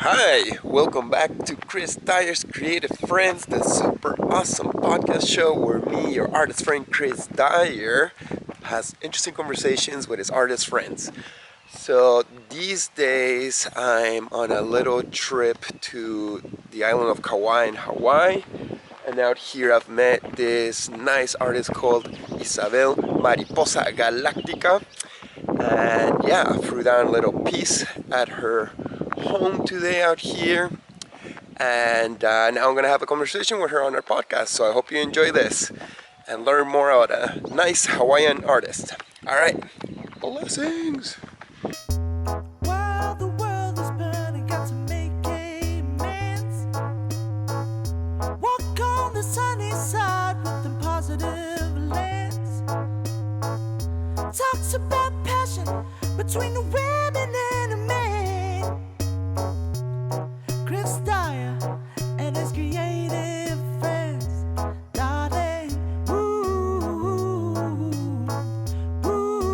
Hi, welcome back to Chris Dyer's Creative Friends, the super awesome podcast show where me, your artist friend Chris Dyer, has interesting conversations with his artist friends. So these days I'm on a little trip to the island of Kauai in Hawaii, and out here I've met this nice artist called Isabel Mariposa Galactica. And yeah, I threw down a little piece at her home today out here. And now I'm going to have a conversation with her on our podcast. So I hope you enjoy this and learn more about a nice Hawaiian artist. All right, blessings. While the world is burning, got to make amends. Walk on the sunny side with a positive lens. Talks about passion between the women and the men. Chris Dyer and his creative friends. Darling, ooh, ooh, ooh.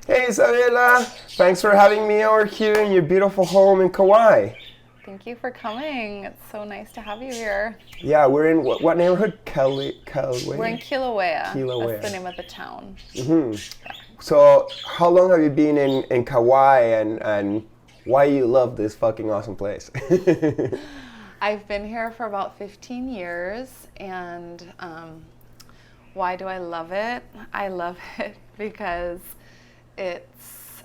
Hey Isabela, thanks for having me over here in your beautiful home in Kauai. Thank you for coming. It's so nice to have you here. Yeah, we're in what neighborhood? Kauai? We're in Kilauea. Kilauea. That's the name of the town. So how long have you been in Kauai and why you love this fucking awesome place? I've been here for about 15 years, and why do I love it? I love it because it's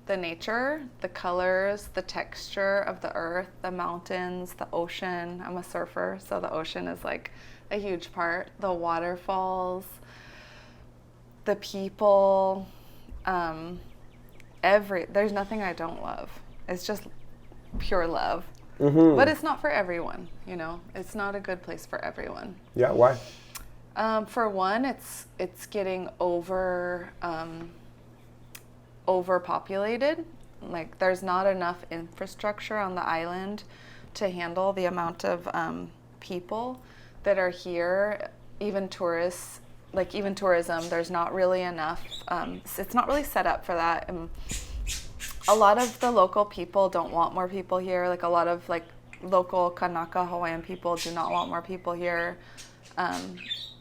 the nature, the colors, the texture of the earth, the mountains, the ocean. I'm a surfer, so the ocean is like a huge part. The waterfalls, the people, there's nothing I don't love. It's just pure love. Mm-hmm. But it's not for everyone, you know. It's not a good place for everyone. Yeah, why? For one, it's getting overpopulated. Like there's not enough infrastructure on the island to handle the amount of people that are here. Even tourists, like even tourism, there's not really enough. It's not really set up for that. A lot of the local people don't want more people here. Like a lot of like local Kanaka Hawaiian people do not want more people here.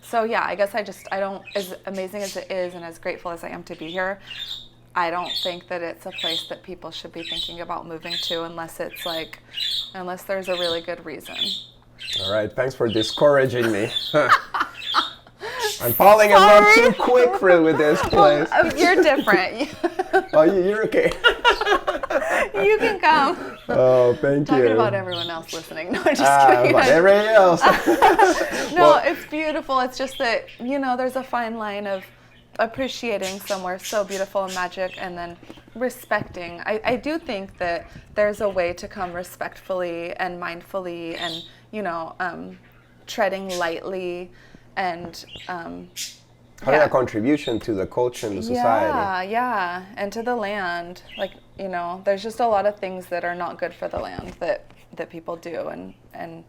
So yeah, I guess I don't, as amazing as it is and as grateful as I am to be here, I don't think that it's a place that people should be thinking about moving to unless there's a really good reason. All right, thanks for discouraging me. I'm falling in love too quick with this place. Well, you're different. Oh, you're okay. You can come. Oh, thank you. Talking about everyone else listening. No, I'm just kidding. About everybody else. No, it's beautiful. It's just that, you know, there's a fine line of appreciating somewhere so beautiful and magic and then respecting. I do think that there's a way to come respectfully and mindfully and, you know, treading lightly and having a contribution to the culture and the society. Yeah, and to the land. Like, you know, there's just a lot of things that are not good for the land that people do, and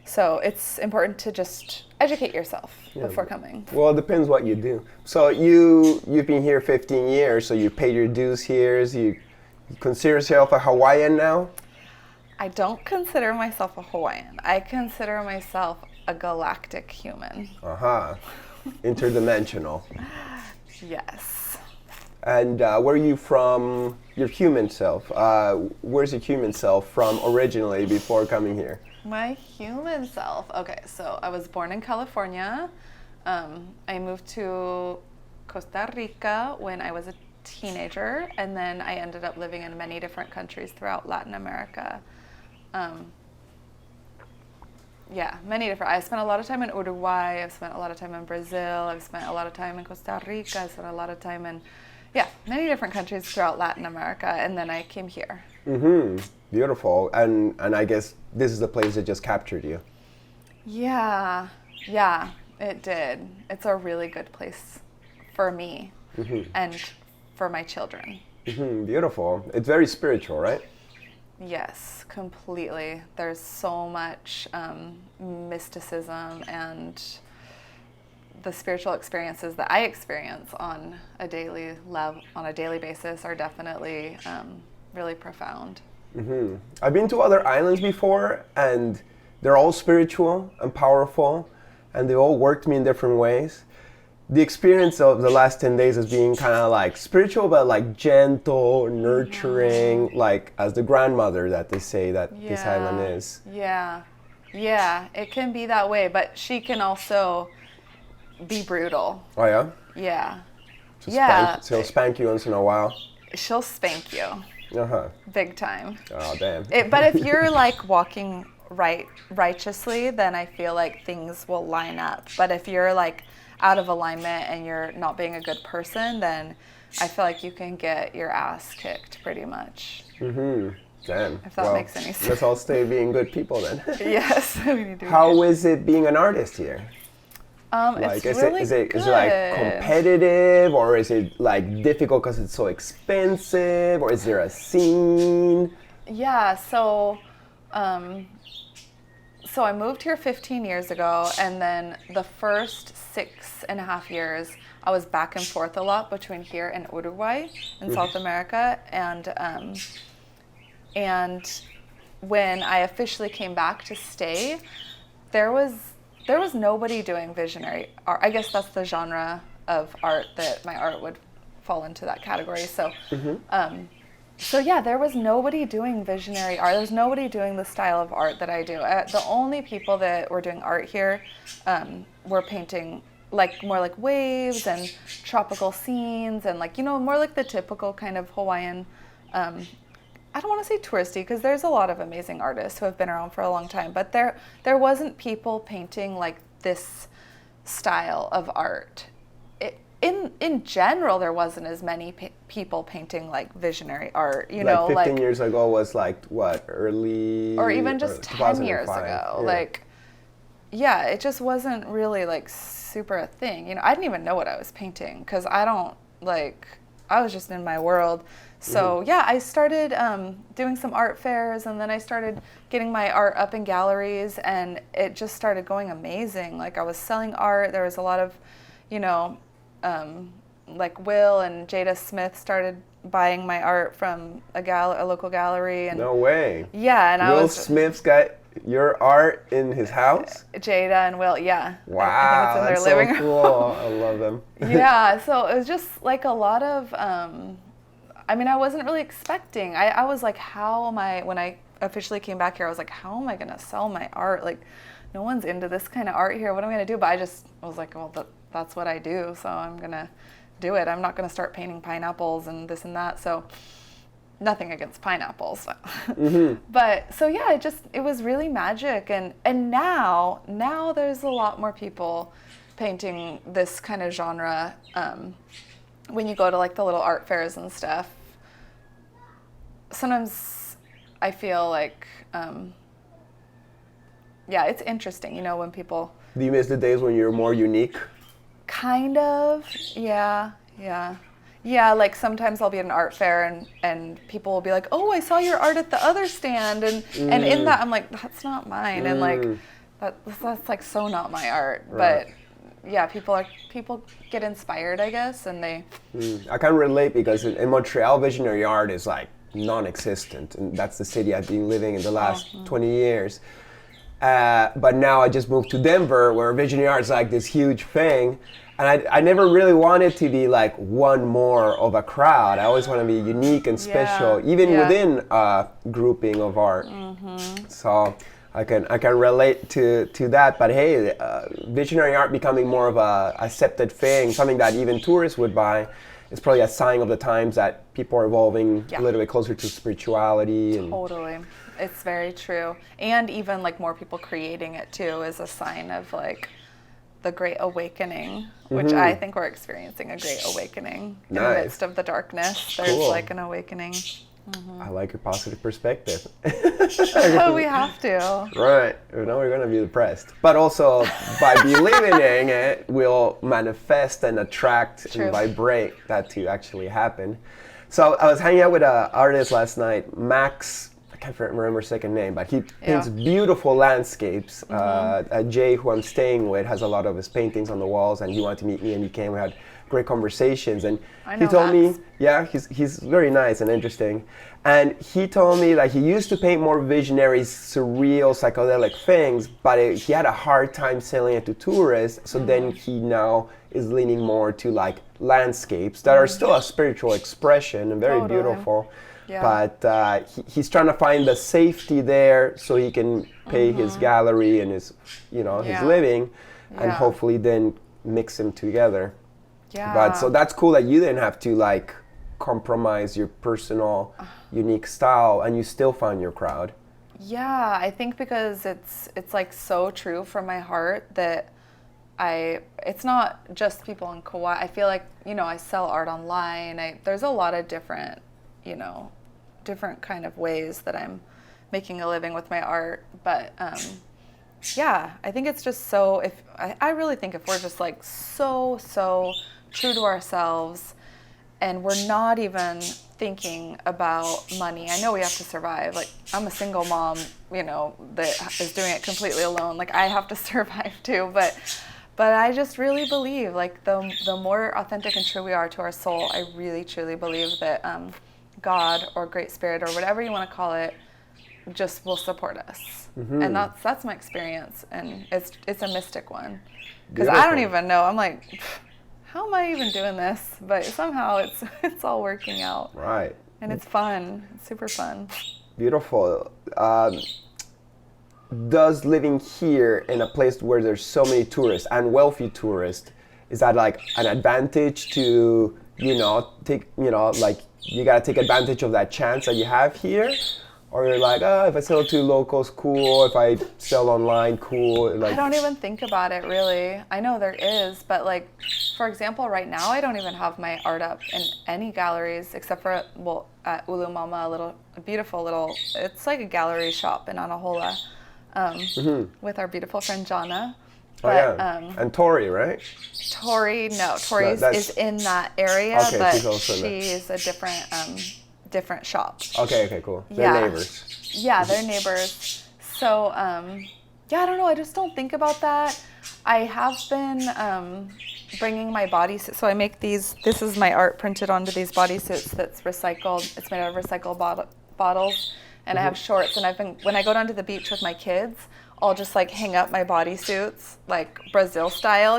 so it's important to just educate yourself before coming. Well, it depends what you do. So you've been here 15 years, so you paid your dues here. So you consider yourself a Hawaiian now? I don't consider myself a Hawaiian. I consider myself a galactic human. Interdimensional. Yes. And where are you from, your human self? Where's your human self from originally before coming here? My human self. Okay, so I was born in California. I moved to Costa Rica when I was a teenager, and then I ended up living in many different countries throughout Latin America. Many different. I spent a lot of time in Uruguay. I've spent a lot of time in Brazil. I've spent a lot of time in Costa Rica. I spent a lot of time in, many different countries throughout Latin America, and then I came here. Mm-hmm. Beautiful. And I guess this is the place that just captured you. Yeah, it did. It's a really good place for me and for my children. Mm-hmm. Beautiful. It's very spiritual, right? Yes, completely. There's so much mysticism, and the spiritual experiences that I experience on a daily basis are definitely really profound. I've been to other islands before, and they're all spiritual and powerful, and they all worked me in different ways. The experience of the last 10 days is being kind of like spiritual, but like gentle, nurturing, like as the grandmother that they say that this island is. Yeah, it can be that way, but she can also be brutal. Oh yeah? Yeah. She'll spank you once in a while. She'll spank you. Uh-huh. Big time. Oh, damn. But if you're like walking righteously, then I feel like things will line up. But if you're like out of alignment and you're not being a good person, then I feel like you can get your ass kicked pretty much. Damn. If that makes any sense. Let's all stay being good people then. Yes. We need to How is it being an artist here? It's really is it like competitive, or is it like difficult because it's so expensive, or is there a scene? Yeah, so I moved here 15 years ago, and then the first 6.5 years I was back and forth a lot between here and Uruguay in South America, and when I officially came back to stay, there was nobody doing visionary art. I guess that's the genre of art that my art would fall into, that category. So yeah, there was nobody doing visionary art. There was nobody doing the style of art that I do. The only people that were doing art here were painting more like waves and tropical scenes, and more like the typical kind of Hawaiian. I don't want to say touristy, because there's a lot of amazing artists who have been around for a long time, but there wasn't people painting like this style of art. In general, there wasn't as many people painting like visionary art, like 15 years ago was like what, early, or even just 10 years ago. It just wasn't really like super a thing. I didn't even know what I was painting, because I was just in my world. So I started doing some art fairs, and then I started getting my art up in galleries, and it just started going amazing. Like, I was selling art. There was a lot of, like Will and Jada Smith started buying my art from a local gallery. And no way. Yeah, and Will Smith's got your art in his house? Jada and Will, yeah. Wow, I think it's in their living room. Cool. I love them. Yeah, so it was just like a lot of, I wasn't really expecting. I was like, when I officially came back here, I was like, how am I going to sell my art? Like, no one's into this kind of art here. What am I going to do? But I was like, well, that's what I do, so I'm going to do it. I'm not going to start painting pineapples and this and that. So nothing against pineapples. But so yeah, it was really magic. And now there's a lot more people painting this kind of genre. When you go to like the little art fairs and stuff, sometimes I feel like, it's interesting, when people... Do you miss the days when you're more unique? Kind of, yeah. Yeah, like sometimes I'll be at an art fair and people will be like, oh, I saw your art at the other stand. And in that, I'm like, that's not mine. And like, that's like so not my art. Right. But yeah, people get inspired, I guess, and they... I can relate, because in Montreal, visionary art is like non-existent. And that's the city I've been living in the last 20 years. But now I just moved to Denver, where visionary art is like this huge thing. And I never really wanted to be like one more of a crowd. I always want to be unique and special, even within a grouping of art. So I can relate to that. But hey, visionary art becoming more of a accepted thing, something that even tourists would buy, is probably a sign of the times that people are evolving a little bit closer to spirituality. Totally. It's very true. And even like more people creating it too is a sign of like the Great Awakening, which I think we're experiencing a Great Awakening in the midst of the darkness. There's like an awakening. I like your positive perspective. We have to. Right. No, we're going to be depressed. But also, by believing in it, we'll manifest and attract and vibrate that to actually happen. So I was hanging out with an artist last night, Max. I can't remember his second name, but he paints beautiful landscapes. Jay, who I'm staying with, has a lot of his paintings on the walls, and he wanted to meet me, and he came. We had great conversations, and he told me, he's very nice and interesting, and he told me that he used to paint more visionary, surreal, psychedelic things, but he had a hard time selling it to tourists. So then he now is leaning more to like landscapes that are still a spiritual expression and very beautiful. But he's trying to find the safety there so he can pay his gallery and his, his living, and hopefully then mix them together. But so that's cool that you didn't have to like compromise your personal unique style, and you still found your crowd. Yeah, I think because it's like so true from my heart that it's not just people in Kauai. I feel like, I sell art online. There's a lot of different, different kind of ways that I'm making a living with my art. But I think it's just so, I really think if we're just like so true to ourselves, and we're not even thinking about money. I know we have to survive. Like, I'm a single mom, that is doing it completely alone. Like, I have to survive too. But I just really believe, like, the more authentic and true we are to our soul, I really truly believe that God or Great Spirit or whatever you want to call it just will support us. And that's my experience, and it's a mystic one. Because I don't even know. I'm like, how am I even doing this? But somehow it's all working out. Right. And it's fun. It's super fun. Beautiful. Does living here in a place where there's so many tourists and wealthy tourists, is that like an advantage to, take, like you gotta take advantage of that chance that you have here? Or you're like, if I sell to locals, cool. If I sell online, cool. Like, I don't even think about it, really. I know there is, but like, for example, right now, I don't even have my art up in any galleries except for, at Ulu Mama, a beautiful little, it's like a gallery shop in Anahola, with our beautiful friend Jana. But, and Tori, right? Tori is in that area, but she's a different shop. Okay, cool. They're neighbors. Yeah, they're neighbors. So, I don't know. I just don't think about that. I have been bringing my bodysuit. So I make these. This is my art printed onto these bodysuits that's recycled. It's made out of recycled bottles. And I have shorts. And when I go down to the beach with my kids, I'll just like hang up my bodysuits, like Brazil style,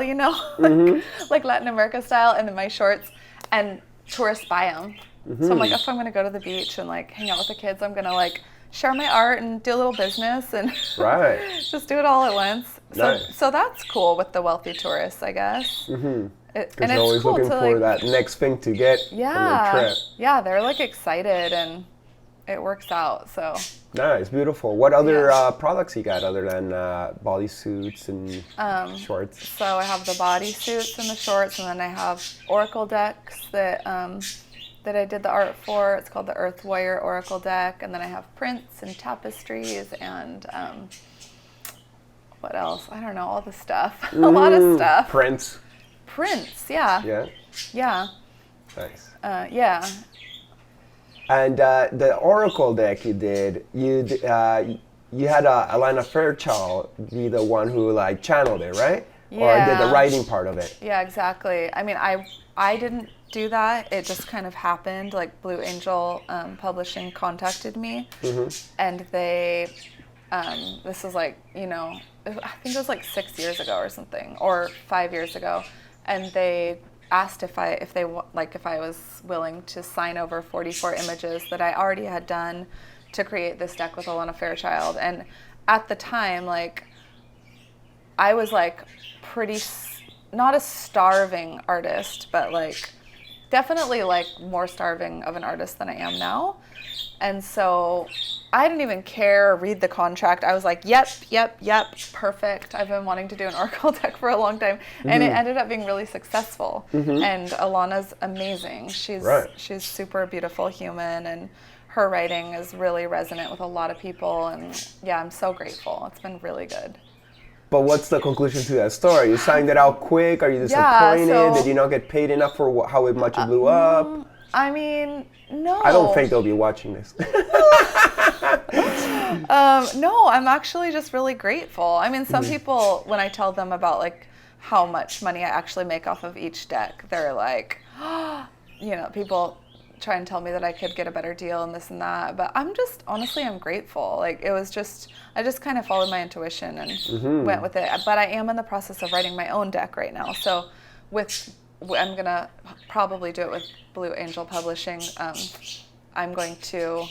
like Latin America style, and then my shorts, and tourists buy them. So I'm like, if I'm going to go to the beach and like hang out with the kids, I'm going to like share my art and do a little business and just do it all at once. So that's cool with the wealthy tourists, I guess. And they're always cool looking for that next thing to get from their trip. Yeah, they're like excited and it works out. So nice, beautiful. What other products you got other than bodysuits and shorts? So I have the bodysuits and the shorts, and then I have oracle decks that I did the art for. It's called the Earth Warrior Oracle deck, and then I have prints and tapestries and what else? I don't know, all the stuff. A lot of stuff. Prints, yeah. Yeah. Nice. Yeah. And the Oracle deck you did, you had Alana Fairchild be the one who like channeled it, right? Yeah. Or did the writing part of it? Yeah, exactly. I mean, I didn't do that. It just kind of happened. Like Blue Angel Publishing contacted me, and they, this was like, I think it was like 6 years ago or something, or 5 years ago, and they asked if I was willing to sign over 44 images that I already had done to create this deck with Alana Fairchild. And at the time, like, I was like pretty, not a starving artist, but like definitely like more starving of an artist than I am now. And so I didn't even care or read the contract. I was like, yep, perfect. I've been wanting to do an oracle deck for a long time. And it ended up being really successful. And Alana's amazing. She's super beautiful human, and her writing is really resonant with a lot of people. And yeah, I'm so grateful. It's been really good. But what's the conclusion to that story? You signed it out quick? Are you disappointed? Did you not get paid enough for how much it blew up? I mean, no. I don't think they'll be watching this. No, I'm actually just really grateful. I mean, some people, when I tell them about like how much money I actually make off of each deck, they're like, people try and tell me that I could get a better deal and this and that. But honestly, I'm grateful. Like, I just kind of followed my intuition and went with it. But I am in the process of writing my own deck right now. So I'm going to probably do it with Blue Angel Publishing. I'm going to,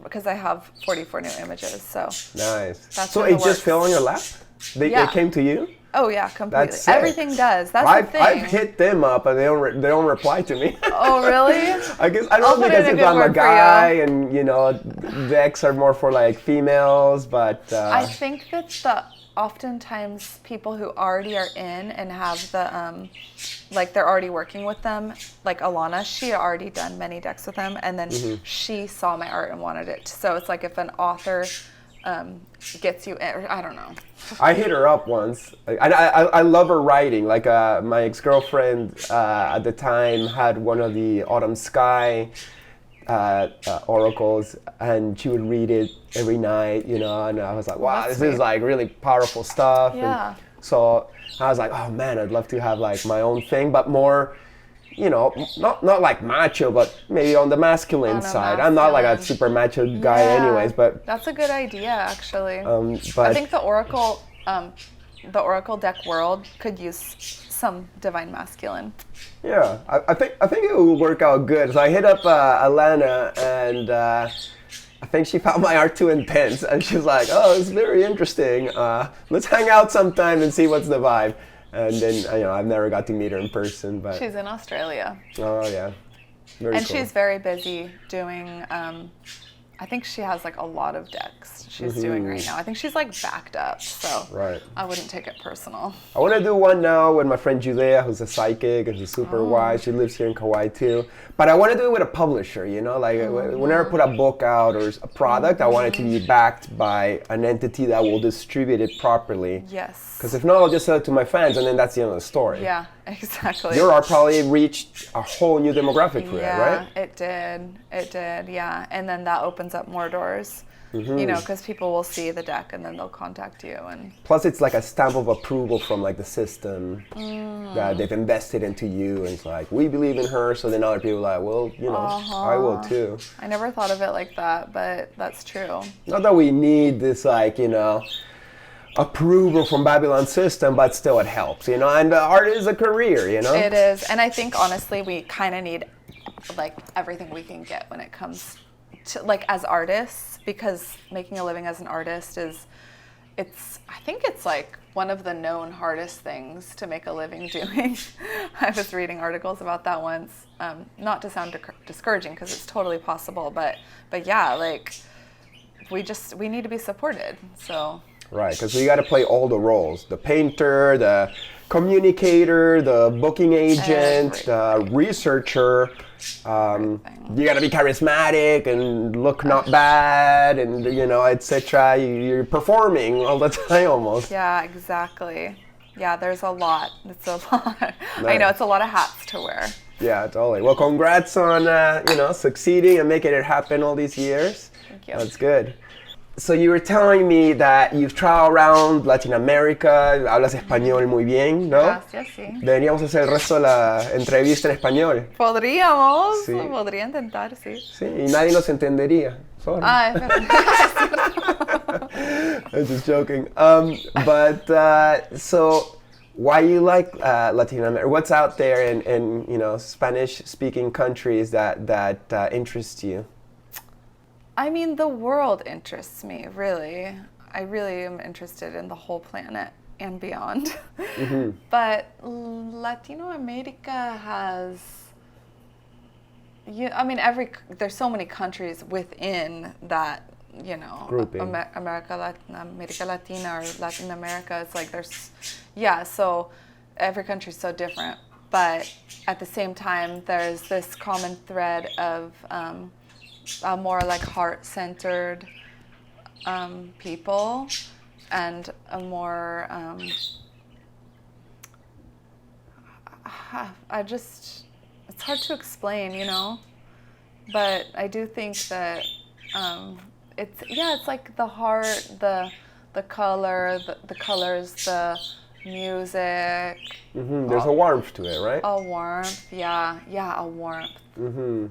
because I have 44 new images. So nice. That's so in the it just works. fell on your lap? They came to you? Oh yeah, completely. That's sick. Everything does. That's the thing. I've hit them up and they don't reply to me. Oh really? I guess I don't I'll know put in because a if good I'm a word for guy you. and decks are more for like females, but I think that oftentimes people who already are in and have the like they're already working with them, like Alana, she had already done many decks with them, and then she saw my art and wanted it. So it's like if an author gets you in, I don't know. I hit her up once. I love her writing. Like my ex-girlfriend at the time had one of the Autumn Sky oracles, and she would read it every night, and I was like, wow, this is like really powerful stuff. Yeah. And so I was like, oh man, I'd love to have like my own thing, but more, not like macho, but maybe on the masculine On a side. I'm not like a masculine. super macho guy Yeah, anyways, but that's a good idea actually. but I think the Oracle deck world could use some divine masculine. yeah, I think it will work out good. So I hit up Alana, and I think she found my art too intense, and she's like, "Oh, it's very interesting. Let's hang out sometime and see what's the vibe." And then I've never got to meet her in person, but She's in Australia. oh yeah, very And cool. she's very busy doing, I think she has like a lot of decks she's doing right now. I think she's like backed up, so Right. I wouldn't take it personal. I want to do one now with my friend Judea, who's a psychic and who's super wise. She lives here in Kauai too. But I want to do it with a publisher, like whenever I put a book out or a product, I want it to be backed by an entity that will distribute it properly. Yes. Because if not, I'll just sell it to my fans, and then that's the end of the story. Yeah, exactly. Your art probably reached a whole new demographic for it, right? It did, yeah. And then that opens up more doors, because people will see the deck and then they'll contact you. And Plus, it's like a stamp of approval from like the system that they've invested into you, and it's like, we believe in her, so then other people are like, well, I will too. I never thought of it like that, but that's true. Not that we need this approval from Babylon system, but still it helps, and art is a career, It is, and I think honestly we kind of need like everything we can get when it comes to like as artists, because making a living as an artist I think it's like one of the known hardest things to make a living doing. I was reading articles about that once, not to sound discouraging because it's totally possible, but yeah, like we need to be supported, so. Right, because we got to play all the roles: the painter, the communicator, the booking agent, the researcher. You got to be charismatic and look not bad, and etc. You're performing all the time almost. Yeah, exactly. Yeah, there's a lot. It's a lot. I know it's a lot of hats to wear. Yeah, totally. Well, congrats on succeeding and making it happen all these years. Thank you. That's good. So you were telling me that you've traveled around Latin America, hablas español muy bien, ¿no? Gracias, sí. Deberíamos hacer el resto de la entrevista en español. Podríamos, Sí. podría intentar, sí. Sí, y nadie nos entendería. Sorry. Ah, es verdad. I'm just joking. So why you like Latin America? What's out there in Spanish-speaking countries that interest you? I mean, the world interests me, really. I really am interested in the whole planet and beyond. But Latino America has, there's so many countries within that, Grouping. America Latina or Latin America. It's like so every country's so different. But at the same time, there's this common thread of more like heart-centered people, and a more it's hard to explain, but I do think that it's like the heart, the color, the colors, the music. There's a warmth to it, right? A warmth, yeah, a warmth.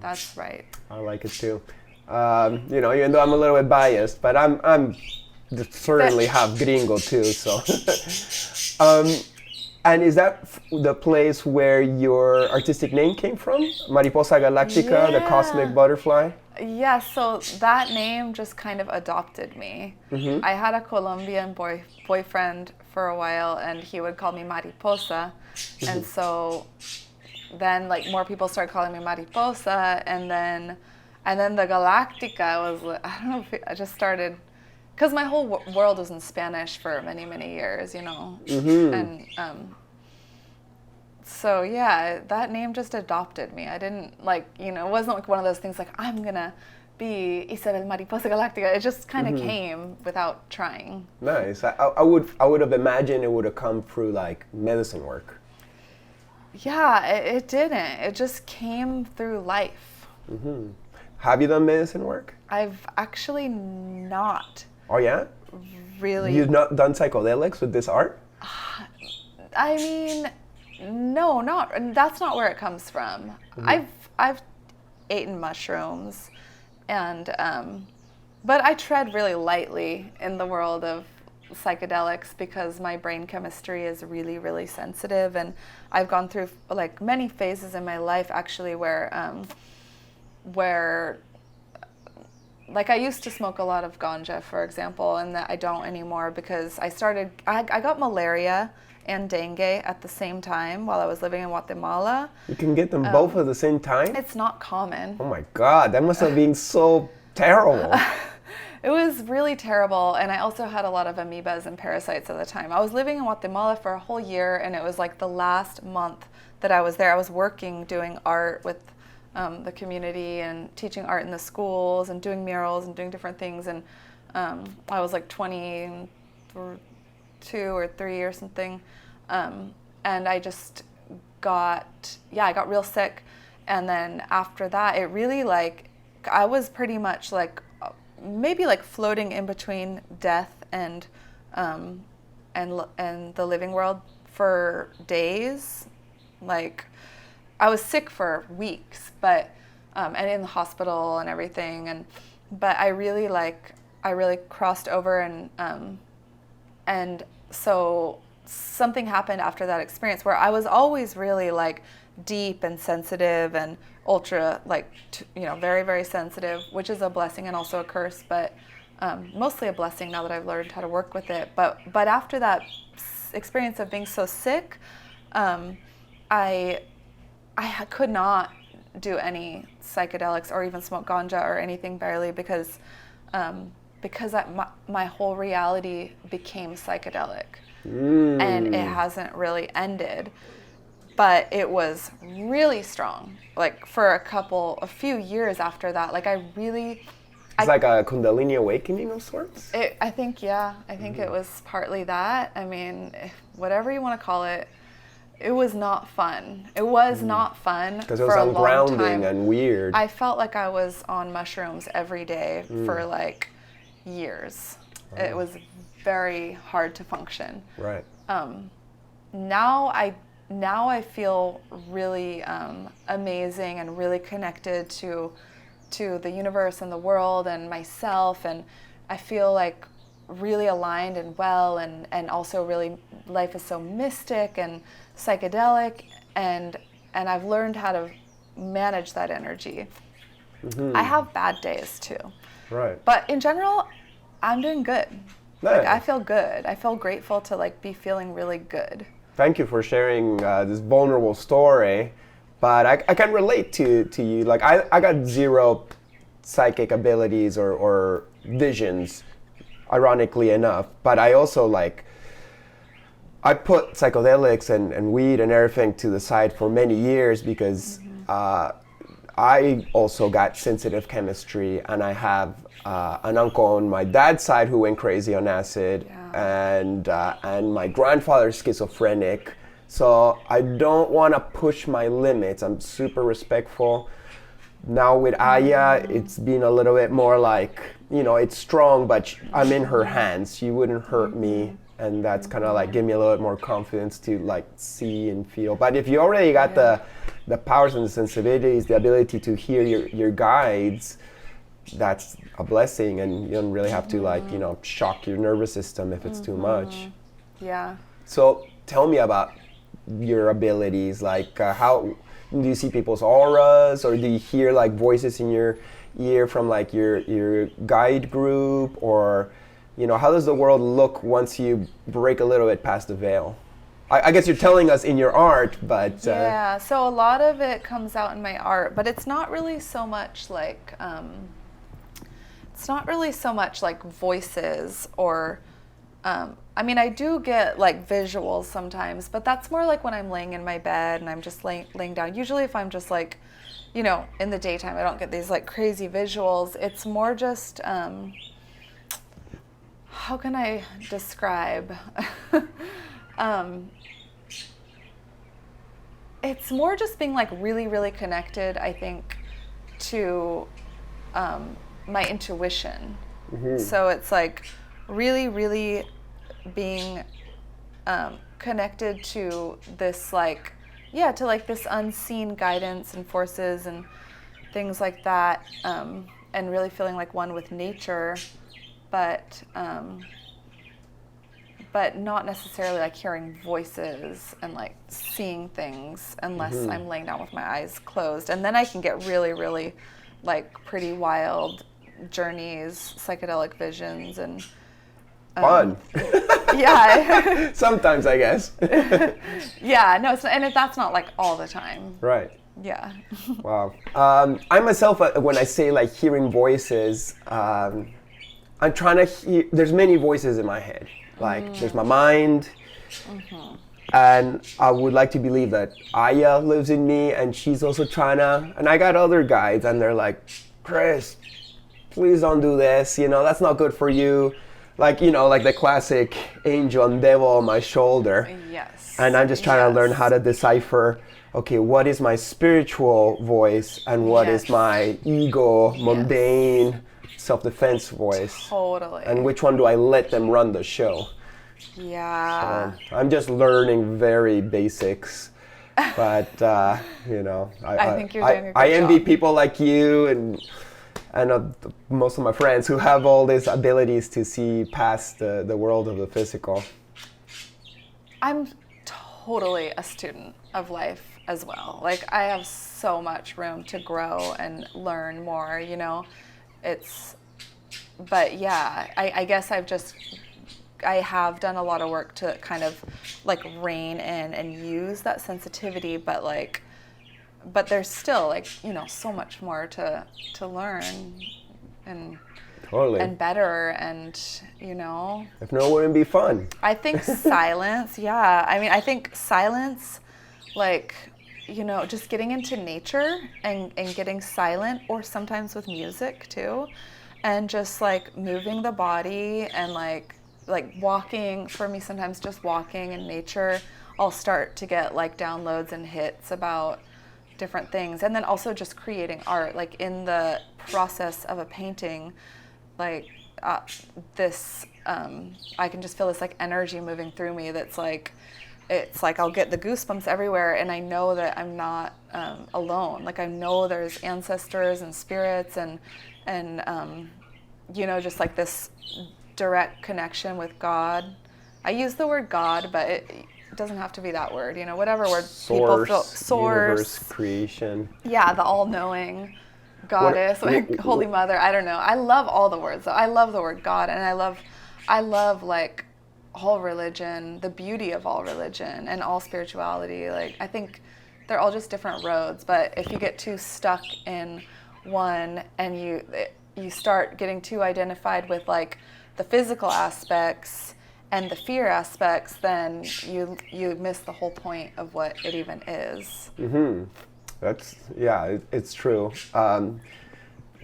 That's right. I like it too. Even though I'm a little bit biased, but I'm certainly half gringo too. So, and is that the place where your artistic name came from? Mariposa Galactica, the cosmic butterfly? Yeah, so that name just kind of adopted me. I had a Colombian boyfriend for a while, and he would call me Mariposa. And so then like more people started calling me Mariposa, and then the Galactica was, I don't know, I just started, because my whole world was in Spanish for many, many years, and so yeah, that name just adopted me. I didn't it wasn't like one of those things like I'm gonna be Isabel Mariposa Galactica. It just kind of came without trying. Nice. I would have imagined it would have come through like medicine work. Yeah, it didn't. It just came through life. Have you done medicine work? I've actually not. Oh yeah? Really? You've not done psychedelics with this art? I mean, no, that's not where it comes from. I've eaten mushrooms, and but I tread really lightly in the world of psychedelics because my brain chemistry is really, really sensitive, and I've gone through like many phases in my life actually where like I used to smoke a lot of ganja, for example, and that I don't anymore because I got malaria and dengue at the same time while I was living in Guatemala. You can get them both at the same time? It's not common. Oh my God, that must have been so terrible. It was really terrible, and I also had a lot of amoebas and parasites at the time. I was living in Guatemala for a whole year, and it was like the last month that I was there. I was working, doing art with the community and teaching art in the schools and doing murals and doing different things, and I was like 22 or 3 or something, and I just I got real sick, and then after that it really like I was pretty much like maybe like floating in between death and the living world for days. Like I was sick for weeks, but and in the hospital and everything, but I really crossed over, and so something happened after that experience where I was always really like deep and sensitive and ultra very, very sensitive, which is a blessing and also a curse, but mostly a blessing now that I've learned how to work with it. But after that experience of being so sick, I could not do any psychedelics or even smoke ganja or anything barely because my whole reality became psychedelic, and it hasn't really ended. But it was really strong, like for a few years after that. Like it's like a Kundalini awakening of sorts? I think it was partly that. I mean, whatever you want to call it, it was not fun. It was not fun because it for was a long ungrounding time. And weird. I felt like I was on mushrooms every day for like years. Wow. It was very hard to function. Right. Now I feel really amazing and really connected to the universe and the world and myself, and I feel like really aligned and well, and also really life is so mystic and psychedelic, and I've learned how to manage that energy. I have bad days too. Right. But in general, I'm doing good. Nice. Like I feel good. I feel grateful to like be feeling really good. Thank you for sharing this vulnerable story, but I can relate to you. Like I got zero psychic abilities or visions, ironically enough, but I also I put psychedelics and weed and everything to the side for many years because I also got sensitive chemistry, and I have an uncle on my dad's side who went crazy on acid, and my grandfather's schizophrenic. So I don't want to push my limits. I'm super respectful, Now with Aya, it's been a little bit more like, it's strong, but I'm in her hands. She wouldn't hurt me. And that's kind of like give me a little bit more confidence to like see and feel. But if you already got the powers and the sensibilities, the ability to hear your guides, that's a blessing, and you don't really have to like, shock your nervous system if it's too much. Yeah. So tell me about your abilities, like how do you see people's auras, or do you hear like voices in your ear from like your guide group, or how does the world look once you break a little bit past the veil? I guess you're telling us in your art, but yeah, so a lot of it comes out in my art, but it's not really so much like voices or I do get like visuals sometimes, but that's more like when I'm laying in my bed and I'm just laying down. Usually if I'm just like, in the daytime, I don't get these like crazy visuals. It's more just, how can I describe? It's more just being like really, really connected, I think, to my intuition. So it's like really, really being connected to this like, to like this unseen guidance and forces and things like that, and really feeling like one with nature, but not necessarily like hearing voices and like seeing things unless I'm laying down with my eyes closed. And then I can get really, really like pretty wild journeys, psychedelic visions, and fun. Yeah. Sometimes, I guess. Yeah, no, that's not like all the time. Right. Yeah. Wow. I myself, when I say like hearing voices, I'm trying to hear, there's many voices in my head. Like there's my mind, and I would like to believe that Aya lives in me, and she's also trying to, and I got other guides, and they're like, Chris, please don't do this, that's not good for you. Like, like the classic angel and devil on my shoulder. Yes. And I'm just trying to learn how to decipher, okay, what is my spiritual voice and what is my ego, mundane, self-defense voice. Totally. And which one do I let them run the show? Yeah. So I'm just learning very basics. But, I think you're doing a good I envy job. people like you and most of my friends who have all these abilities to see past the world of the physical. I'm totally a student of life as well. Like I have so much room to grow and learn more, but yeah, I guess I have done a lot of work to kind of like rein in and use that sensitivity, but there's still like, so much more to learn and totally. And better, and if no, it wouldn't be fun. I think silence, I think silence, like, just getting into nature and getting silent, or sometimes with music too, and just like moving the body and like walking. For me, sometimes just walking in nature, I'll start to get like downloads and hits about different things. And then also just creating art, like in the process of a painting, like I can just feel this like energy moving through me that's like, it's like I'll get the goosebumps everywhere, and I know that I'm not alone. Like I know there's ancestors and spirits and just like this direct connection with God. I use the word God, but it doesn't have to be that word. Whatever word people feel. Source, universe, creation. Yeah, the all-knowing goddess, Holy Mother. I don't know. I love all the words. So I love the word God, and I love like all religion, the beauty of all religion and all spirituality. Like I think they're all just different roads, but if you get too stuck in one and you start getting too identified with like the physical aspects and the fear aspects, then you miss the whole point of what it even is. It's true.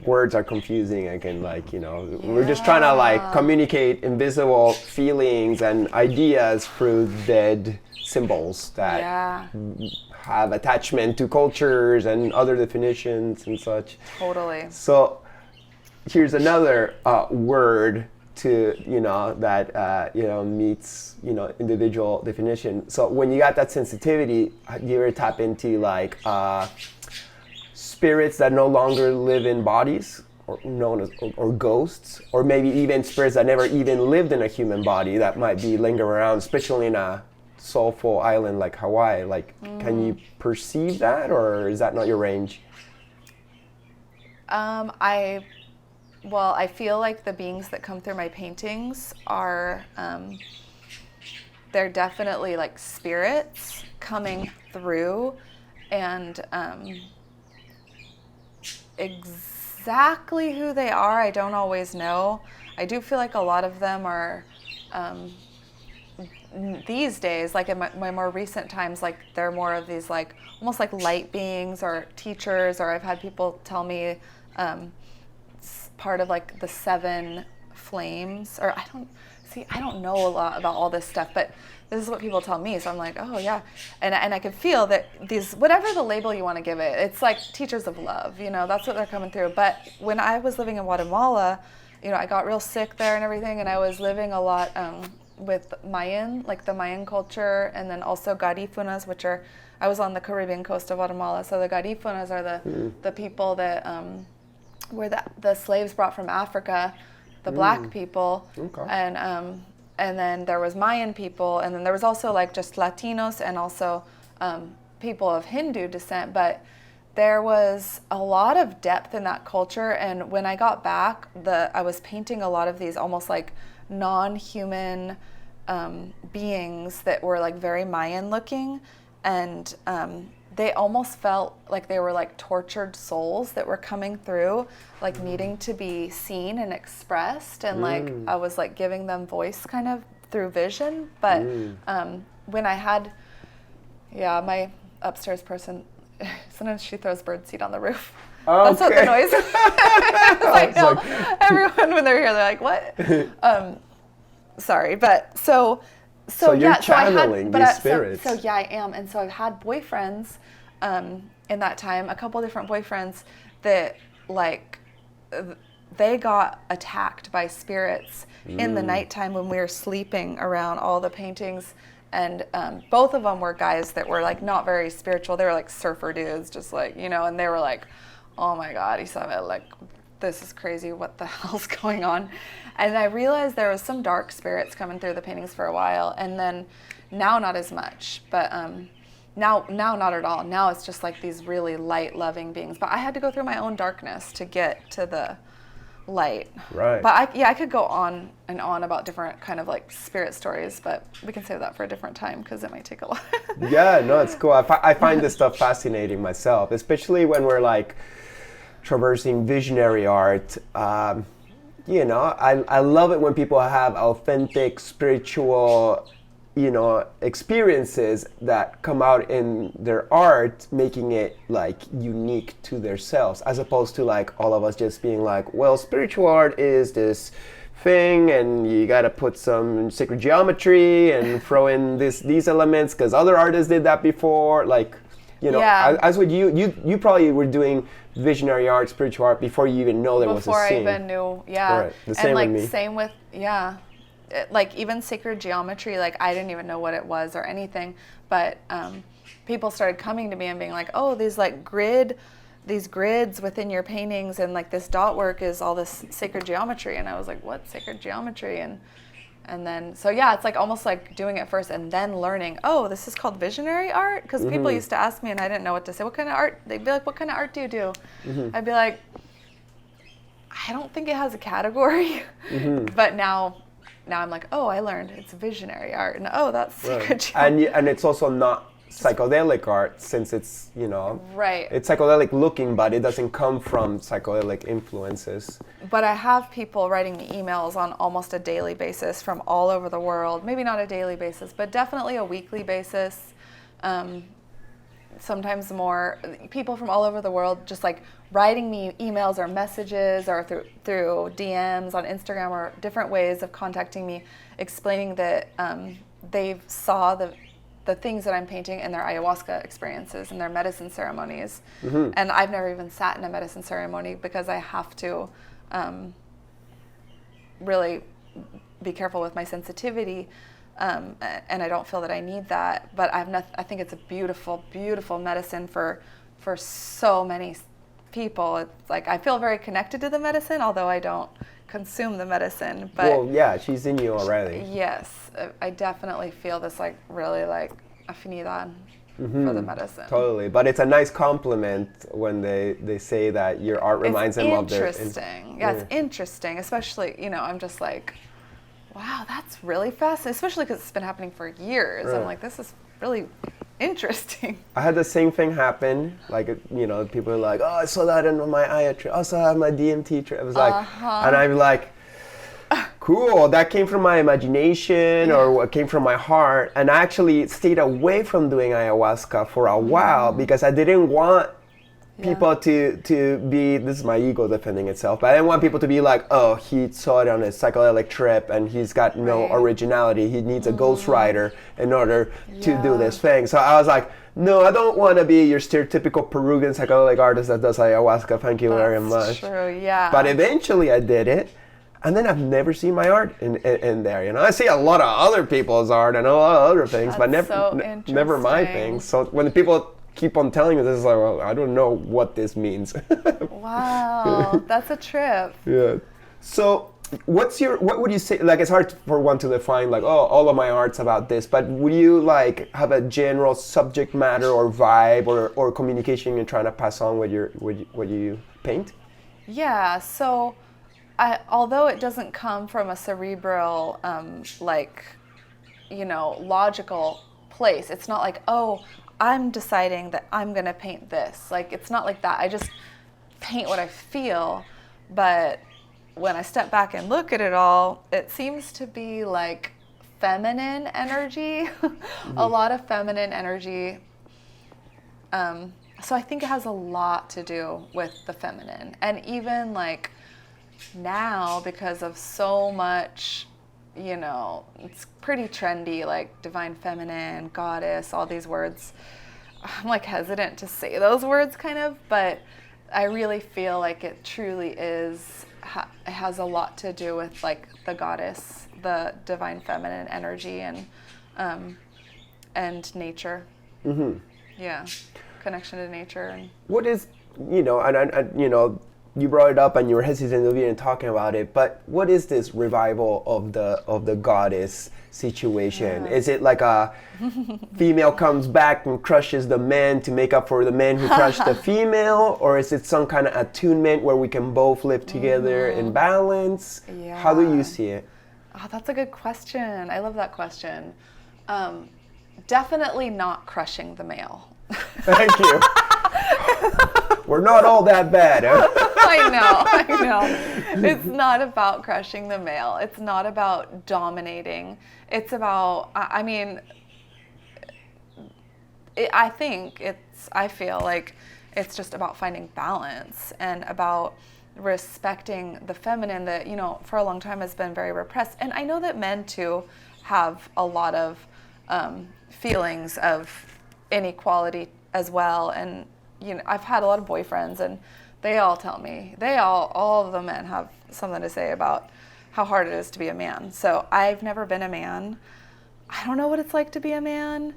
Words are confusing. We're just trying to like communicate invisible feelings and ideas through dead symbols that have attachment to cultures and other definitions and such. Totally. So here's another word to, that, meets, individual definition. So when you got that sensitivity, do you ever tap into like spirits that no longer live in bodies, or known as, or ghosts, or maybe even spirits that never even lived in a human body that might be lingering around, especially in a soulful island like Hawaii? Like, can you perceive that, or is that not your range? I feel like the beings that come through my paintings are, they're definitely like spirits coming through, and exactly who they are, I don't always know. I do feel like a lot of them are, these days, like in my more recent times, like they're more of these like almost like light beings or teachers, or I've had people tell me part of like the 7 flames, or I don't know a lot about all this stuff, but this is what people tell me, so I'm like, oh yeah, and I can feel that these, whatever the label you want to give it, it's like teachers of love, that's what they're coming through. But when I was living in Guatemala, I got real sick there and everything, and I was living a lot with Mayan, like the Mayan culture, and then also Garifunas, which are, I was on the Caribbean coast of Guatemala, so the Garifunas are the people that were the slaves brought from Africa, the black people, okay. And then there was Mayan people, and then there was also like just Latinos and also people of Hindu descent, but there was a lot of depth in that culture. And when I got back, I was painting a lot of these almost like non-human beings that were like very Mayan looking, and they almost felt like they were like tortured souls that were coming through, like needing to be seen and expressed, and like I was like giving them voice kind of through vision. But when I had, my upstairs person, sometimes she throws birdseed on the roof. Okay. That's what the noise is. I know. Everyone, when they're here, they're like, what? Sorry, but so you're channeling these spirits. So I am. And so I've had boyfriends in that time, a couple different boyfriends that like they got attacked by spirits in the nighttime when we were sleeping around all the paintings. And both of them were guys that were like not very spiritual. They were like surfer dudes, just like, and they were like, oh my God, Isabel, like, this is crazy. What the hell's going on? And I realized there was some dark spirits coming through the paintings for a while. And then now not as much, but now not at all. Now it's just like these really light, loving beings. But I had to go through my own darkness to get to the light. Right. But I could go on and on about different kind of like spirit stories, but we can save that for a different time because it might take a while. Yeah, no, it's cool. I find this stuff fascinating myself, especially when we're like traversing visionary art. I love it when people have authentic spiritual, experiences that come out in their art, making it like unique to themselves, as opposed to like all of us just being like, well, spiritual art is this thing and you got to put some sacred geometry and throw in these elements because other artists did that before. Like, as with you probably were doing visionary art, spiritual art before you even know there was a scene. Before I even knew, Right. The same and like with me. same with, like even sacred geometry, like I didn't even know what it was or anything, but people started coming to me and being like, oh, these grids within your paintings and like this dot work is all this sacred geometry. And I was like, what sacred geometry? And then, so yeah, it's like almost like doing it first and then learning, oh, this is called visionary art? Because people used to ask me and I didn't know what to say. What kind of art? They'd be like, what kind of art do you do? I'd be like, I don't think it has a category. But now I'm like, oh, I learned it's visionary art. And oh, that's sacred geometry. And it's also not psychedelic art, since it's, right. It's psychedelic looking, but it doesn't come from psychedelic influences. But I have people writing me emails on almost a daily basis from all over the world. Maybe not a daily basis, but definitely a weekly basis. Sometimes more. People from all over the world just like writing me emails or messages or through DMs on Instagram or different ways of contacting me, explaining that they saw the things that I'm painting in their ayahuasca experiences and their medicine ceremonies. And I've never even sat in a medicine ceremony because I have to really be careful with my sensitivity, and I don't feel that I need that. But I think it's a beautiful, beautiful medicine for so many people. It's like I feel very connected to the medicine, although I don't consume the medicine. But well, yeah, she's in you already. yes, I definitely feel this like really like afinidad for the medicine. Totally, but it's a nice compliment when they say that your art reminds them of their. Interesting. Yeah, it's interesting, especially, you know, I'm just like, wow, that's really fascinating, especially because it's been happening for years. Right. I'm like, this is really interesting. I had the same thing happen. Like, you know, people are like, oh, I saw that in my Aya trip. I saw that in my DMT trip. It was like, and I'm like, cool, that came from my imagination or what came from my heart. And I actually stayed away from doing ayahuasca for a while because I didn't want people to be, this is my ego defending itself, but I didn't want people to be like, oh, he saw it on a psychedelic trip and he's got no originality. He needs a ghostwriter in order to do this thing. So I was like, no, I don't want to be your stereotypical Peruvian psychedelic artist that does ayahuasca. Thank you very much. True, yeah. But eventually I did it. And then I've never seen my art in there, you know. I see a lot of other people's art and a lot of other things, but never my things. So when people keep on telling me this, is like, well, I don't know what this means. Wow, that's a trip. Yeah. So what would you say, like, it's hard for one to define, like, oh, all of my art's about this, but would you, like, have a general subject matter or vibe or communication you're trying to pass on with what you paint? Yeah, so although it doesn't come from a cerebral, like, you know, logical place, it's not like, oh, I'm deciding that I'm going to paint this. Like, it's not like that. I just paint what I feel. But when I step back and look at it all, it seems to be like feminine energy, a lot of feminine energy. So I think it has a lot to do with the feminine. And even like now, because of so much, you know, it's pretty trendy, like divine feminine, goddess, all these words. I'm like hesitant to say those words kind of, but I really feel like it truly is, it has a lot to do with like the goddess, the divine feminine energy and nature. Yeah, connection to nature. And what is, you know, and you know, you brought it up and you were hesitant to be in talking about it, but what is this revival of the goddess situation? Is it like a female comes back and crushes the man to make up for the man who crushed the female, or is it some kind of attunement where we can both live together in balance? Yeah. How do you see it? Oh, that's a good question. I love that question. Definitely not crushing the male. Thank you. We're not all that bad, huh? I know. It's not about crushing the male. It's not about dominating. It's about, I feel like it's just about finding balance and about respecting the feminine that, you know, for a long time has been very repressed. And I know that men too have a lot of feelings of inequality as well. And, you know, I've had a lot of boyfriends and they all tell me, all of the men have something to say about how hard it is to be a man. So I've never been a man. I don't know what it's like to be a man.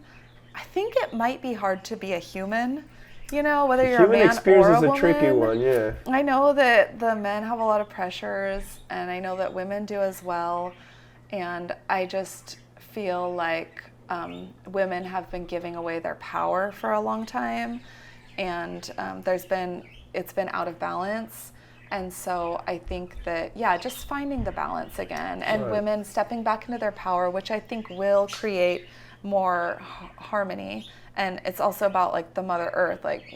I think it might be hard to be a human, you know, whether you're a man or a woman. Human experience is a tricky one, yeah. I know that the men have a lot of pressures, and I know that women do as well. And I just feel like women have been giving away their power for a long time, and it's been out of balance. And so I think that, yeah, just finding the balance again, and women stepping back into their power, which I think will create more harmony. And it's also about like the Mother Earth, like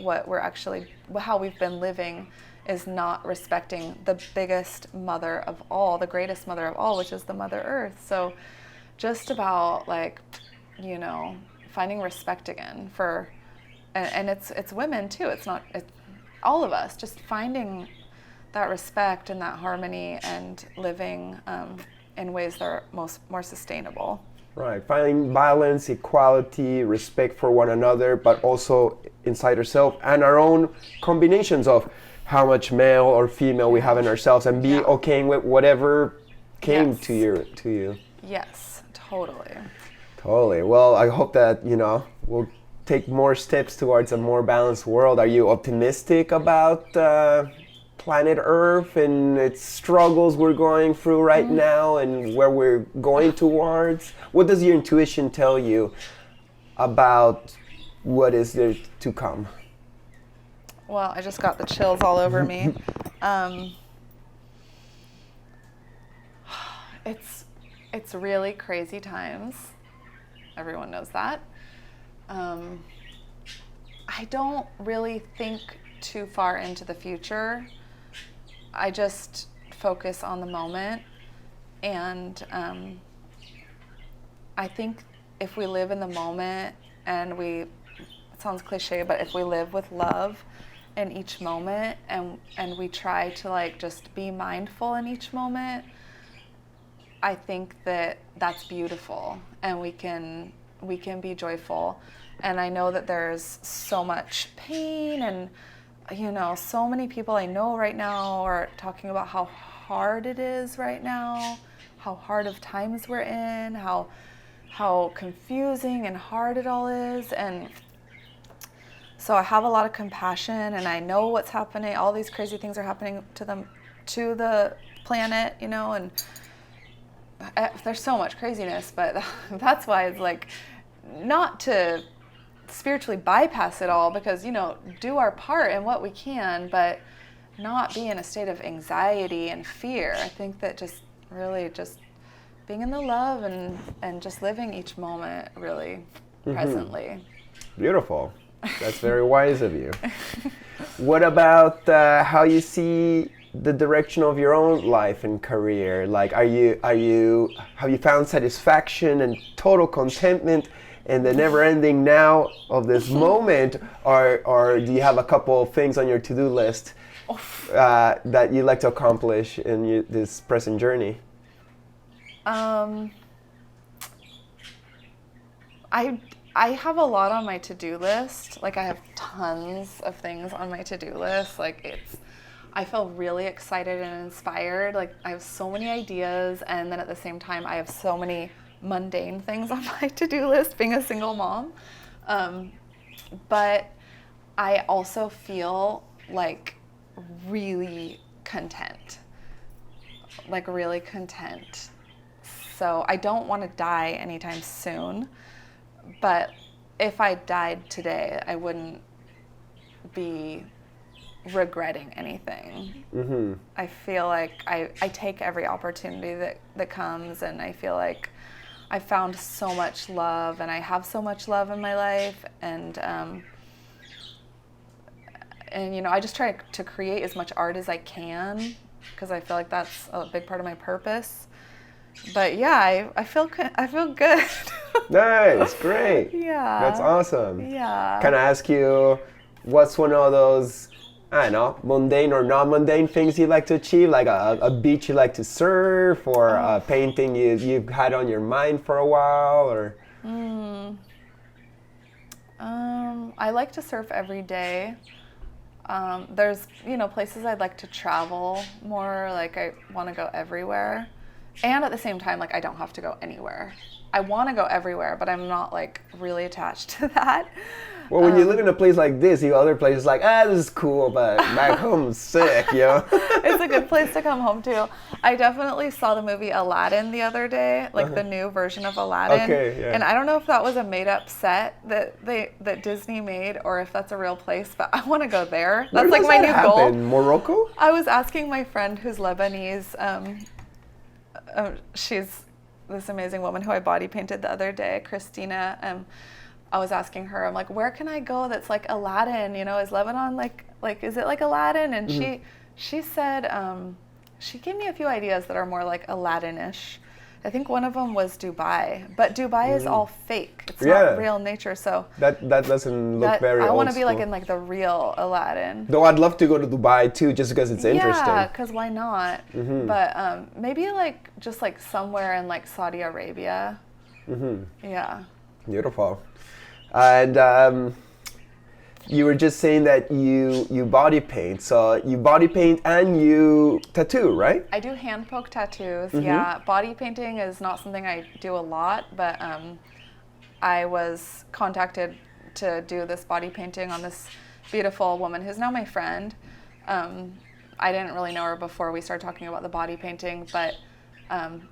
how we've been living is not respecting the biggest mother of all, the greatest mother of all, which is the Mother Earth. So just about like, you know, finding respect again and it's women too. It's all of us, just finding that respect and that harmony and living in ways that are more sustainable. Right, finding balance, equality, respect for one another, but also inside ourselves and our own combinations of how much male or female we have in ourselves, and be okay with whatever came to you. Yes, totally. Totally. Well, I hope that, we'll take more steps towards a more balanced world. Are you optimistic about planet Earth and its struggles we're going through right now and where we're going towards? What does your intuition tell you about what is there to come? Well, I just got the chills all over me. It's really crazy times. Everyone knows that. I don't really think too far into the future. I just focus on the moment, and I think if we live in the moment and it sounds cliche, but if we live with love in each moment and we try to like just be mindful in each moment, I think that that's beautiful, and we can be joyful. And I know that there's so much pain, and so many people I know right now are talking about how hard it is right now, how hard of times we're in, how confusing and hard it all is. And so I have a lot of compassion, and I know what's happening. All these crazy things are happening to the planet, and there's so much craziness, but that's why it's like not to spiritually bypass it all, because do our part in what we can, but not be in a state of anxiety and fear. I think that just really just being in the love and just living each moment really presently. Beautiful. That's very wise of you. What about how you see the direction of your own life and career? Like, have you found satisfaction and total contentment in the never-ending now of this moment, or do you have a couple of things on your to-do list that you'd like to accomplish in this present journey? I have a lot on my to-do list. Like, I have tons of things on my to-do list. Like, I feel really excited and inspired. Like, I have so many ideas, and then at the same time, I have so many mundane things on my to-do list, being a single mom. But I also feel like really content. Like, really content. So I don't want to die anytime soon. But if I died today, I wouldn't be regretting anything. Mm-hmm. I feel like I take every opportunity that comes, and I feel like I found so much love, and I have so much love in my life, and I just try to create as much art as I can, because I feel like that's a big part of my purpose. But yeah, I feel good. Nice, great. Yeah. That's awesome. Yeah. Can I ask you, what's one of those, I don't know, mundane or non-mundane things you like to achieve? Like a beach you like to surf, or a painting you've had on your mind for a while, or? I like to surf every day. There's, places I'd like to travel more. Like, I want to go everywhere. And at the same time, like, I don't have to go anywhere. I want to go everywhere, but I'm not, like, really attached to that. Well, when you live in a place like this, you go other places like, this is cool, but back home's sick, It's a good place to come home to. I definitely saw the movie Aladdin the other day, like the new version of Aladdin. Okay, yeah. And I don't know if that was a made-up set that Disney made, or if that's a real place, but I want to go there. That's Where like does my that new goal. happen? Morocco? I was asking my friend who's Lebanese. She's this amazing woman who I body painted the other day, Christina. I was asking her, I'm like, where can I go that's like Aladdin? Is Lebanon like is it like Aladdin? And she said, she gave me a few ideas that are more like Aladdin-ish. I think one of them was Dubai, but Dubai is all fake. It's not real nature, so that doesn't look very I old want to be school. like in like the real Aladdin. Though I'd love to go to Dubai too, just because it's interesting. Yeah, because why not? But maybe like just like somewhere in like Saudi Arabia. Yeah. Beautiful. And you were just saying that you body paint. So you body paint and you tattoo, right? I do hand poke tattoos. Yeah. Body painting is not something I do a lot, but I was contacted to do this body painting on this beautiful woman who's now my friend. I didn't really know her before we started talking about the body painting, but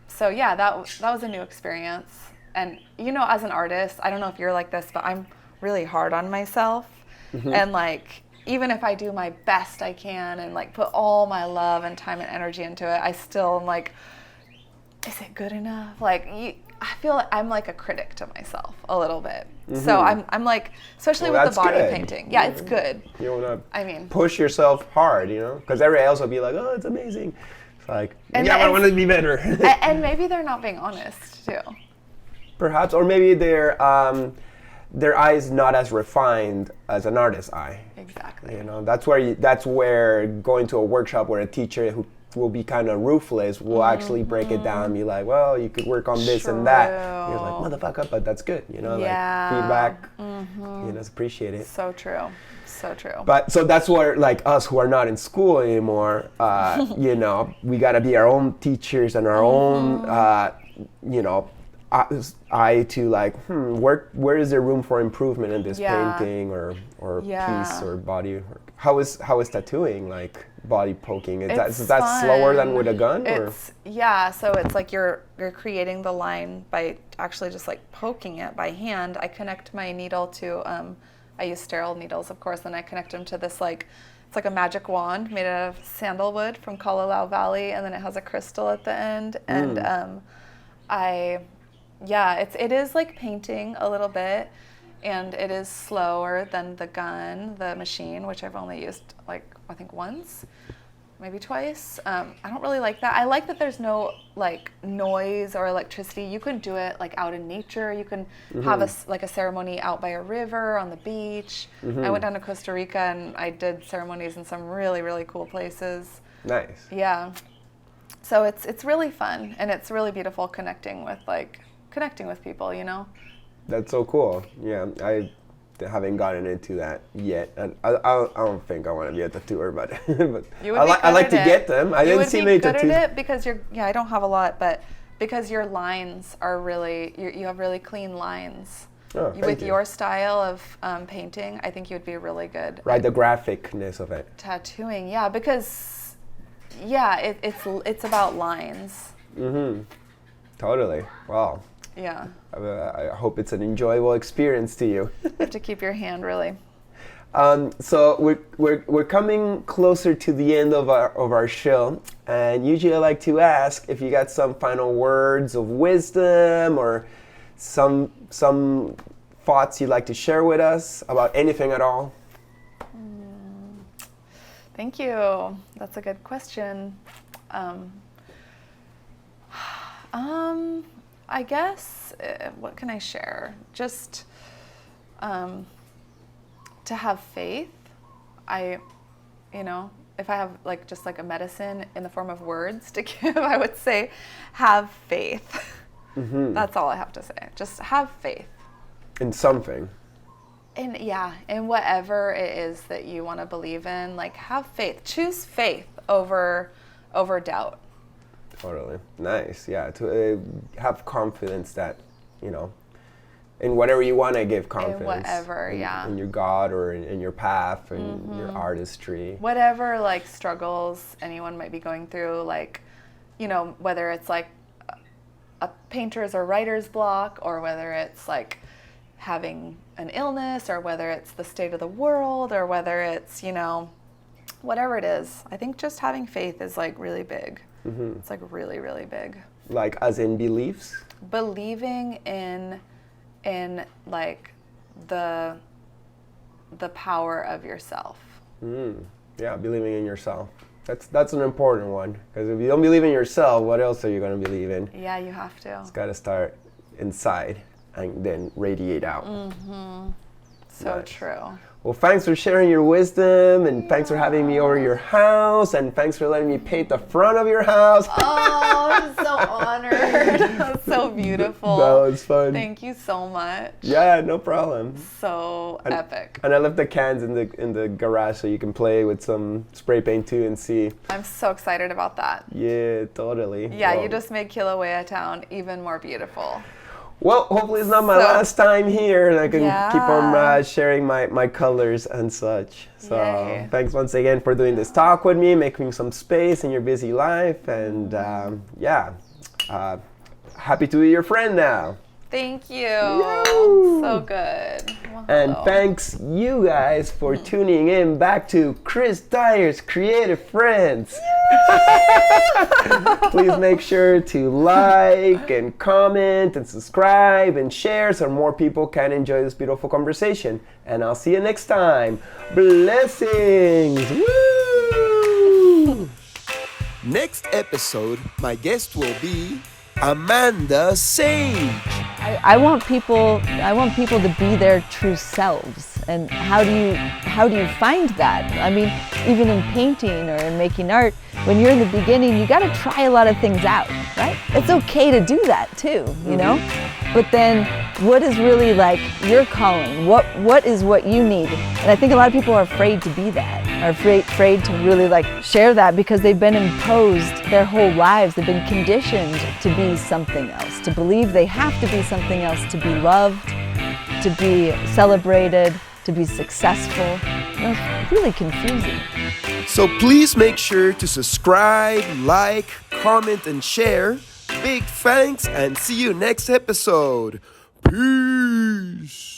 so yeah, that was a new experience. And you know, as an artist, I don't know if you're like this, but I'm really hard on myself. And like, even if I do my best I can and like put all my love and time and energy into it, I still am like, is it good enough? Like, I feel like I'm like a critic to myself a little bit. So I'm like, especially with the body painting. Yeah, it's good. You want I to mean, push yourself hard, you know? Because everybody else will be like, oh, it's amazing. It's like, yeah, I want to be better. and maybe they're not being honest too. Perhaps, or maybe their eye is not as refined as an artist's eye. Exactly. You know, that's where going to a workshop where a teacher who will be kind of ruthless will actually break it down and be like, well, you could work on this and that. And you're like, motherfucker, but that's good, you know, like feedback, you know, it's appreciated. So true. So true. But so that's where, like, us who are not in school anymore, you know, we got to be our own teachers and our own, you know, eye to like, where is there room for improvement in this painting or piece or body work? How is tattooing, like body poking? Is that slower than with a gun? So it's like you're creating the line by actually just like poking it by hand. I connect my needle to I use sterile needles, of course, and I connect them to this like, it's like a magic wand made out of sandalwood from Kalalau Valley, and then it has a crystal at the end. And it is like painting a little bit, and it is slower than the gun, the machine, which I've only used like, I think once, maybe twice. I don't really like that. I like that there's no like noise or electricity. You can do it like out in nature. You can have a ceremony out by a river, on the beach. I went down to Costa Rica and I did ceremonies in some really, really cool places. Nice. Yeah. So it's really fun, and it's really beautiful connecting with people, you know? That's so cool. Yeah, I haven't gotten into that yet. And I don't think I want to be a tattooer, but, I like to get them. I didn't see many tattoos. You would be good at it because I don't have a lot, but because your lines are really, you have really clean lines. Oh, with your style of painting, I think you would be really good. Right, the graphicness of it. Tattooing, yeah, because, it's about lines. Totally. Wow. Yeah. I hope it's an enjoyable experience to you. You have to keep your hand really. So we're coming closer to the end of our show, and usually I like to ask if you got some final words of wisdom or some thoughts you'd like to share with us about anything at all. Thank you. That's a good question. I guess, what can I share? Just to have faith. If I have just a medicine in the form of words to give, I would say have faith. That's all I have to say. Just have faith. In something. In whatever it is that you want to believe in, have faith. Choose faith over doubt. Totally. Nice. Yeah. To have confidence that, in whatever you want to give confidence. In whatever, in your God or in your path and your artistry. Whatever, struggles anyone might be going through, whether it's a painter's or writer's block, or whether it's having an illness, or whether it's the state of the world, or whether it's, whatever it is. I think just having faith is really big. It's really, really big. As in beliefs? Believing in the power of yourself. Yeah, believing in yourself. That's an important one, because if you don't believe in yourself, what else are you going to believe in? Yeah, you have to. It's got to start inside and then radiate out. So Nice. true. Well, thanks for sharing your wisdom, and thanks for having me over your house, and thanks for letting me paint the front of your house. Oh, I'm so honored. That's so beautiful. That was fun. Thank you so much. Yeah, no problem. So epic. And I left the cans in the garage so you can play with some spray paint too and see. I'm so excited about that. Yeah, totally. Yeah, Well, you just made Kilauea town even more beautiful. Well, hopefully it's not my So- last time here, and I can keep on Yeah. sharing my colors and such. So Yay. thanks once again for doing this talk with me, making some space in your busy life, and happy to be your friend now. Thank you. Yo. So good. Well, And hello. thanks you guys for tuning in back to Chris Dyer's Creative Friends. Please make sure to like and comment and subscribe and share so more people can enjoy this beautiful conversation. And I'll see you next time. Blessings! Woo! Next episode, my guest will be Amanda Sage. I want people to be their true selves. And how do you find that? I mean, even in painting or in making art, when you're in the beginning, you got to try a lot of things out, right? It's okay to do that too, you know? But then what is really like your calling? What is what you need? And I think a lot of people are afraid to be that, are afraid to really like share that because they've been imposed their whole lives. They've been conditioned to be something else, to believe they have to be something else, to be loved, to be celebrated, to be successful. You know, it's really confusing. So please make sure to subscribe, like, comment, and share. Big thanks, and see you next episode. Peace.